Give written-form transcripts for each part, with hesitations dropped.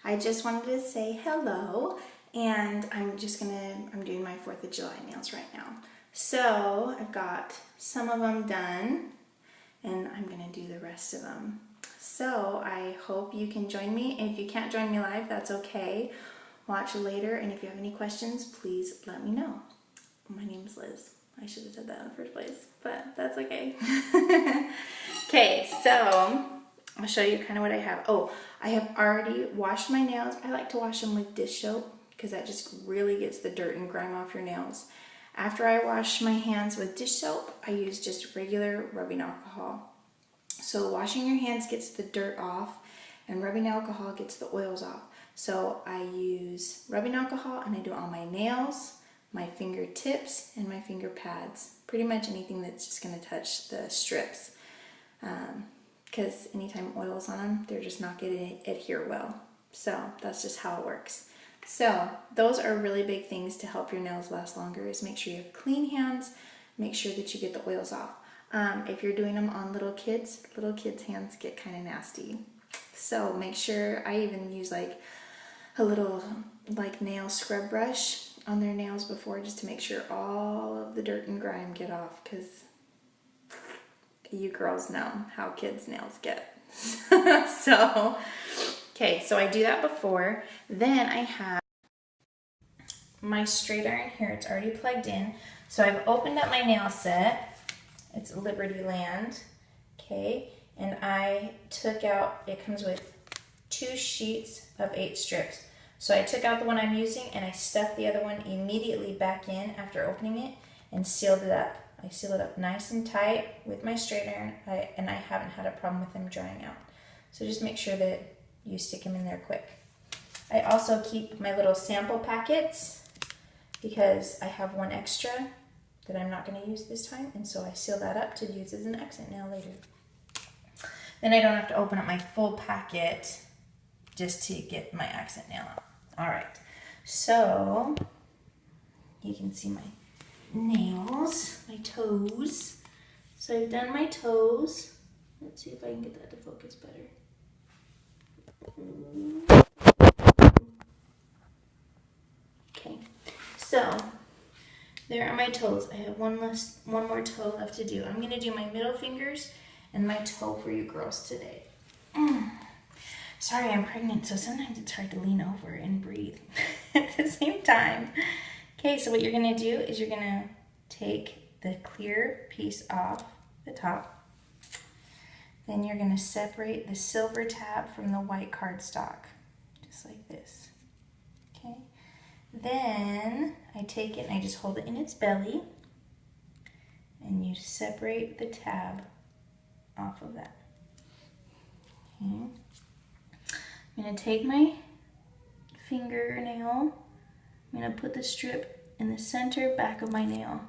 I just wanted to say hello, and I'm doing my 4th of July nails right now. So I've got some of them done, and I'm gonna do the rest of them. So I hope you can join me. If you can't join me live, that's okay. Watch later, and if you have any questions, please let me know. My name's Liz. I should have said that in the first place, but that's okay. Okay, so I'll show you kind of what I have. Oh, I have already washed my nails. I like to wash them with dish soap because that just really gets the dirt and grime off your nails. After I wash my hands with dish soap, I use just regular rubbing alcohol. So washing your hands gets the dirt off, and rubbing alcohol gets the oils off. So I use rubbing alcohol, and I do it on my nails, my fingertips, and my finger pads. Pretty much anything that's just going to touch the strips. Because anytime oil's on them, they're just not going to adhere well. So that's just how it works. So those are really big things to help your nails last longer, is make sure you have clean hands, make sure that you get the oils off. If you're doing them on little kids' hands get kind of nasty. So make sure, I even use like a little like nail scrub brush on their nails before, just to make sure all of the dirt and grime get off, because you girls know how kids' nails get. So, okay, so I do that before. Then I have my straight iron here. It's already plugged in. So I've opened up my nail set. It's Liberty Land, okay? And I took out, it comes with 2 sheets of 8 strips. So I took out the one I'm using, and I stuffed the other one immediately back in after opening it and sealed it up. I seal it up nice and tight with my straight iron, and I haven't had a problem with them drying out. So just make sure that you stick them in there quick. I also keep my little sample packets because I have one extra that I'm not going to use this time, and so I seal that up to use as an accent nail later. Then I don't have to open up my full packet just to get my accent nail out. All right, so you can see my nails, my toes. So I've done my toes. Let's see if I can get that to focus better. Okay, so there are my toes. I have one more toe left to do. I'm gonna do my middle fingers and my toe for you girls today. Sorry, I'm pregnant, so sometimes it's hard to lean over and breathe at the same time. Okay, so what you're gonna do is you're gonna take the clear piece off the top. Then you're gonna separate the silver tab from the white cardstock, just like this, okay? Then I take it and I just hold it in its belly, and you separate the tab off of that, okay? I'm gonna take my fingernail, I'm gonna put the strip in the center back of my nail,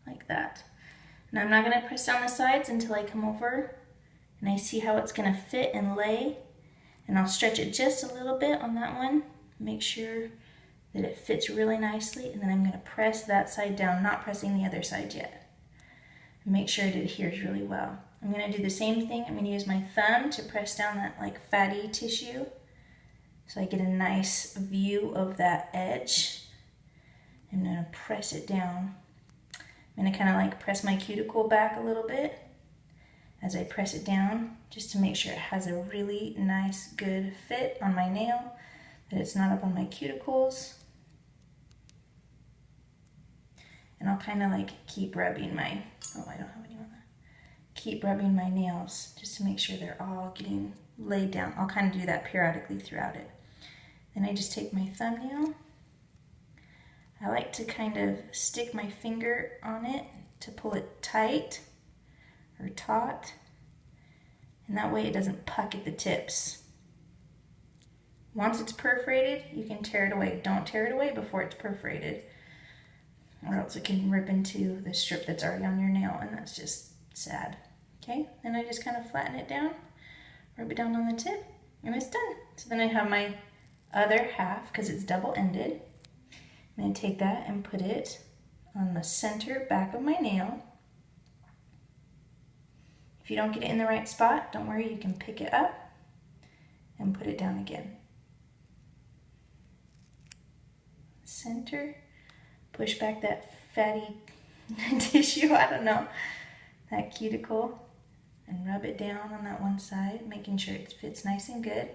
like that. Now I'm not gonna press down the sides until I come over and I see how it's gonna fit and lay, and I'll stretch it just a little bit on that one, make sure that it fits really nicely, and then I'm gonna press that side down, not pressing the other side yet. And make sure it adheres really well. I'm gonna do the same thing. I'm gonna use my thumb to press down that like fatty tissue so I get a nice view of that edge. I'm gonna press it down. I'm gonna kind of like press my cuticle back a little bit as I press it down, just to make sure it has a really nice, good fit on my nail, that it's not up on my cuticles. And I'll kind of like keep rubbing my, oh, I don't have any on that. Keep rubbing my nails just to make sure they're all getting laid down. I'll kind of do that periodically throughout it. Then I just take my thumbnail. I like to kind of stick my finger on it to pull it tight or taut, and that way it doesn't puck at the tips. Once it's perforated, you can tear it away. Don't tear it away before it's perforated, or else it can rip into the strip that's already on your nail, and that's just sad. Okay, then I just kind of flatten it down, rub it down on the tip, and it's done. So then I have my other half, because it's double-ended. I'm going to take that and put it on the center back of my nail. If you don't get it in the right spot, don't worry, you can pick it up and put it down again. center. Push back that fatty tissue, I don't know, that cuticle, and rub it down on that one side, making sure it fits nice and good.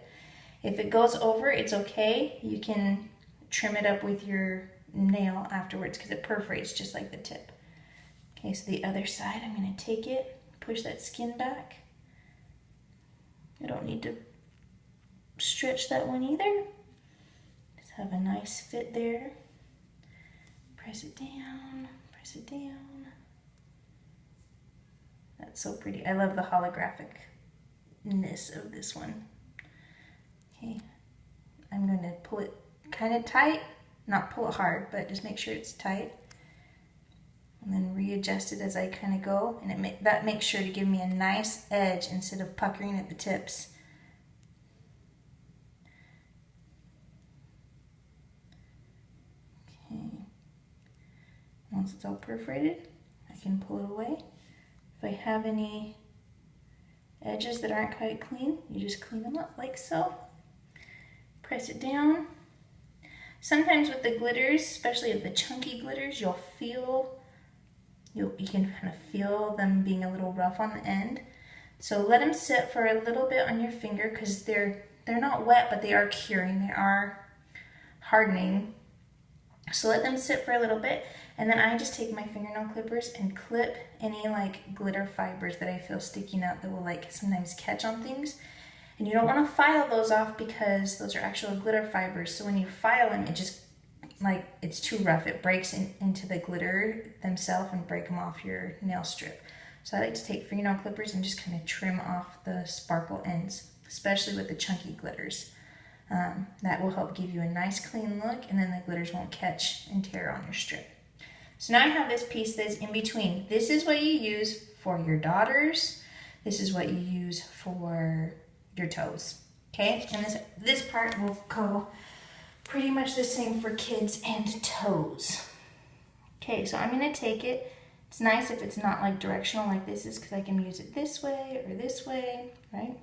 If it goes over, it's okay. You can trim it up with your nail afterwards because it perforates just like the tip. Okay, so the other side, I'm going to take it, push that skin back. I don't need to stretch that one either. Just have a nice fit there. Press it down, press it down. That's so pretty. I love the holographicness of this one. Okay, I'm going to pull it kind of tight, not pull it hard, but just make sure it's tight. And then readjust it as I kind of go, and that makes sure to give me a nice edge instead of puckering at the tips. Okay. Once it's all perforated, I can pull it away. If I have any edges that aren't quite clean, you just clean them up like so. Press it down. Sometimes with the glitters, especially with the chunky glitters, you can kind of feel them being a little rough on the end. So let them sit for a little bit on your finger because they're not wet, but they are curing, they are hardening. So let them sit for a little bit, and then I just take my fingernail clippers and clip any like glitter fibers that I feel sticking out that will like sometimes catch on things. And you don't want to file those off because those are actual glitter fibers. So when you file them, it just it's too rough. It breaks into the glitter themselves and break them off your nail strip. So I like to take fingernail clippers and just kind of trim off the sparkle ends, especially with the chunky glitters. That will help give you a nice clean look, and then the glitters won't catch and tear on your strip. So now I have this piece that's in between. This is what you use for your daughters. This is what you use for your toes. Okay, and this part will go pretty much the same for kids and toes. Okay, so I'm gonna take it. It's nice if it's not like directional like this is because I can use it this way or this way, right?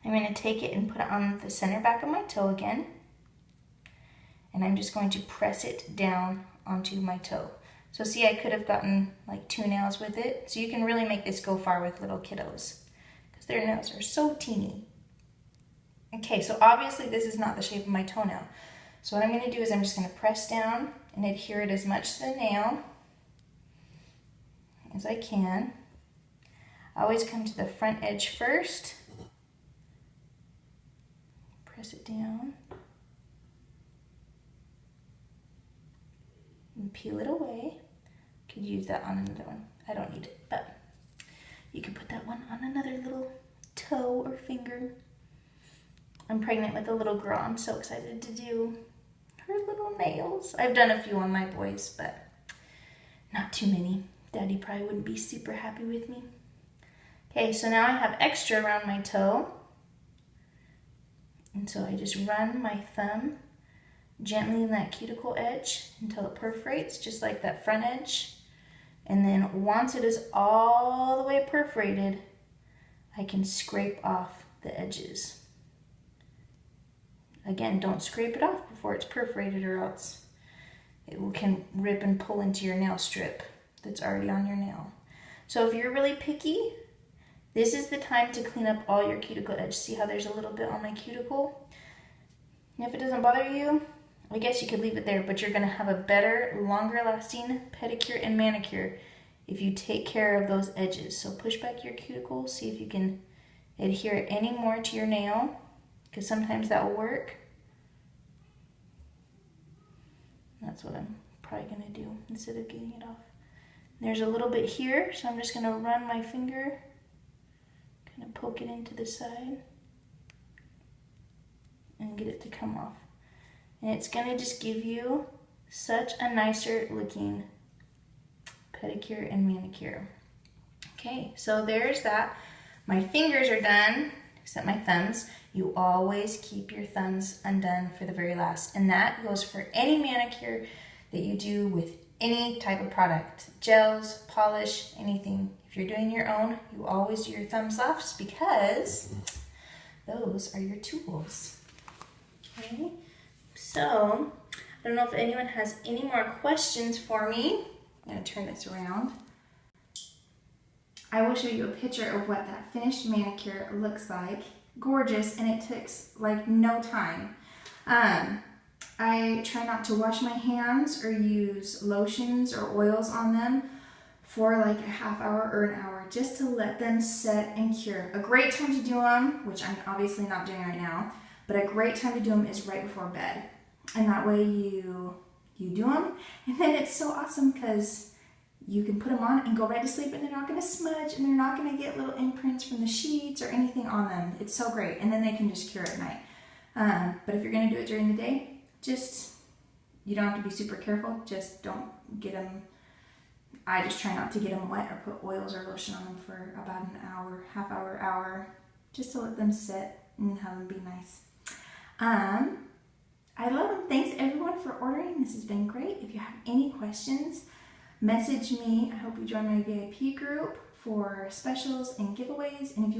I'm gonna take it and put it on the center back of my toe again. And I'm just going to press it down onto my toe. So see, I could have gotten like 2 nails with it. So you can really make this go far with little kiddos because their nails are so teeny. Okay, so obviously this is not the shape of my toenail. So what I'm going to do is I'm just going to press down and adhere it as much to the nail as I can. I always come to the front edge first. Press it down. And peel it away. Could use that on another one. I don't need it, but you can put that one on another little toe or finger. I'm pregnant with a little girl. I'm so excited to do her little nails. I've done a few on my boys, but not too many. Daddy probably wouldn't be super happy with me. Okay, so now I have extra around my toe. And so I just run my thumb gently in that cuticle edge until it perforates, just like that front edge. And then once it is all the way perforated, I can scrape off the edges. Again, don't scrape it off before it's perforated or else it can rip and pull into your nail strip that's already on your nail. So if you're really picky, this is the time to clean up all your cuticle edge. See how there's a little bit on my cuticle? And if it doesn't bother you, I guess you could leave it there, but you're gonna have a better, longer lasting pedicure and manicure if you take care of those edges. So push back your cuticle, see if you can adhere it any more to your nail, because sometimes that will work. That's what I'm probably gonna do instead of getting it off. There's a little bit here, so I'm just gonna run my finger, kind of poke it into the side and get it to come off. And it's gonna just give you such a nicer looking pedicure and manicure. Okay, so there's that. My fingers are done, except my thumbs. You always keep your thumbs undone for the very last. And that goes for any manicure that you do with any type of product. Gels, polish, anything. If you're doing your own, you always do your thumbs last because those are your tools. Okay, so I don't know if anyone has any more questions for me. I'm gonna turn this around. I will show you a picture of what that finished manicure looks like. Gorgeous, and it takes like no time. I try not to wash my hands or use lotions or oils on them for like a half hour or an hour, just to let them set and cure. A great time to do them, which I'm obviously not doing right now, but a great time to do them is right before bed. And that way you do them, and then it's so awesome because you can put them on and go right to sleep, and they're not going to smudge, and they're not going to get little imprints from the sheets or anything on them. It's so great, and then they can just cure at night. But if you're going to do it during the day, you don't have to be super careful. Just don't get them. I just try not to get them wet or put oils or lotion on them for about an hour, half hour, hour, just to let them sit and have them be nice. I love them. Thanks everyone for ordering. This has been great. If you have any questions, message me. I hope you join my VIP group for specials and giveaways. And if you